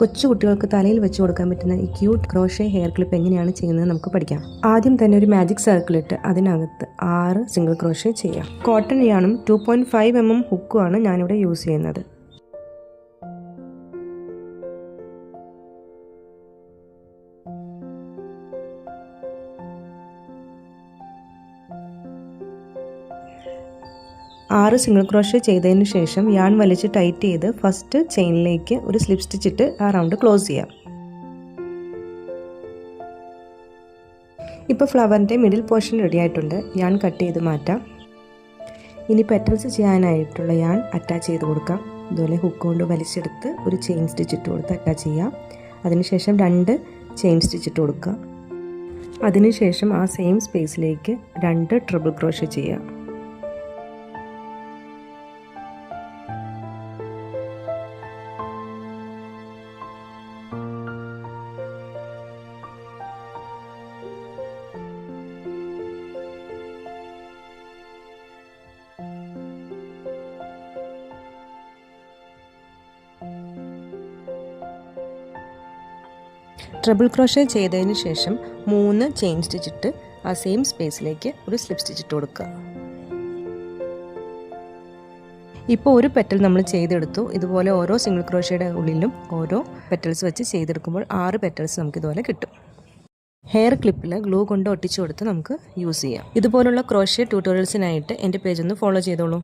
കൊച്ചു കുട്ടികൾക്ക് തലയിൽ വെച്ച് കൊടുക്കാൻ പറ്റുന്ന ഈ ക്യൂട്ട് ക്രോഷേ ഹെയർ ക്ലിപ്പ് എങ്ങനെയാണ് ചെയ്യുന്നത് നമുക്ക് പഠിക്കാം. ആദ്യം തന്നെ ഒരു മാജിക് സർക്കിൾ ഇട്ട് അതിനകത്ത് 6 സിംഗിൾ ക്രോഷേ ചെയ്യാം. കോട്ടൺ യാണും 2.5 mm ഹുക്കുമാണ് ഞാനിവിടെ യൂസ് ചെയ്യുന്നത്. ആറ് സിംഗിൾ ക്രോഷേ ചെയ്തതിന് ശേഷം യാൺ വലിച്ച് ടൈറ്റ് ചെയ്ത് ഫസ്റ്റ് ചെയിനിലേക്ക് ഒരു സ്ലിപ്പ് സ്റ്റിച്ച് ഇട്ട് ആ റൗണ്ട് ക്ലോസ് ചെയ്യാം. ഇപ്പോൾ ഫ്ലവറിൻ്റെ മിഡിൽ പോർഷൻ റെഡി ആയിട്ടുണ്ട്. യാൺ കട്ട് ചെയ്ത് മാറ്റാം. ഇനി പെറ്റൽസ് ചെയ്യാനായിട്ടുള്ള യാൺ അറ്റാച്ച് ചെയ്ത് കൊടുക്കാം. ഇതുപോലെ ഹുക്ക് കൊണ്ട് വലിച്ചെടുത്ത് ഒരു ചെയിൻ സ്റ്റിച്ച് ഇട്ട് കൊടുത്ത് അറ്റാച്ച് ചെയ്യാം. അതിനുശേഷം 2 ചെയിൻ സ്റ്റിച്ച് ഇട്ട് കൊടുക്കുക. അതിനുശേഷം ആ സെയിം സ്പേസിലേക്ക് 2 ട്രിപ്പിൾ ക്രോഷേ ചെയ്യാം. ട്രിപ്പിൾ ക്രോഷേ ചെയ്തതിന് ശേഷം 3 ചെയിൻ സ്റ്റിച്ച് ഇട്ട് ആ സെയിം സ്പേസിലേക്ക് ഒരു സ്ലിപ്പ് സ്റ്റിച്ച് ഇട്ട് കൊടുക്കുക. ഇപ്പോൾ ഒരു പെറ്റൽ നമ്മൾ ചെയ്തെടുത്തു. ഇതുപോലെ ഓരോ സിംഗിൾ ക്രോഷയുടെ ഉള്ളിലും ഓരോ പെറ്റൽസ് വെച്ച് ചെയ്തെടുക്കുമ്പോൾ 6 പെറ്റൽസ് നമുക്ക് ഇതുപോലെ കിട്ടും. ഹെയർ ക്ലിപ്പിൽ ഗ്ലൂ കൊണ്ട് ഒട്ടിച്ചു കൊടുത്ത് നമുക്ക് യൂസ് ചെയ്യാം. ഇതുപോലുള്ള ക്രോഷേ ട്യൂട്ടോറിയൽസിനായിട്ട് എൻ്റെ പേജ് ഒന്ന് ഫോളോ ചെയ്തോളൂ.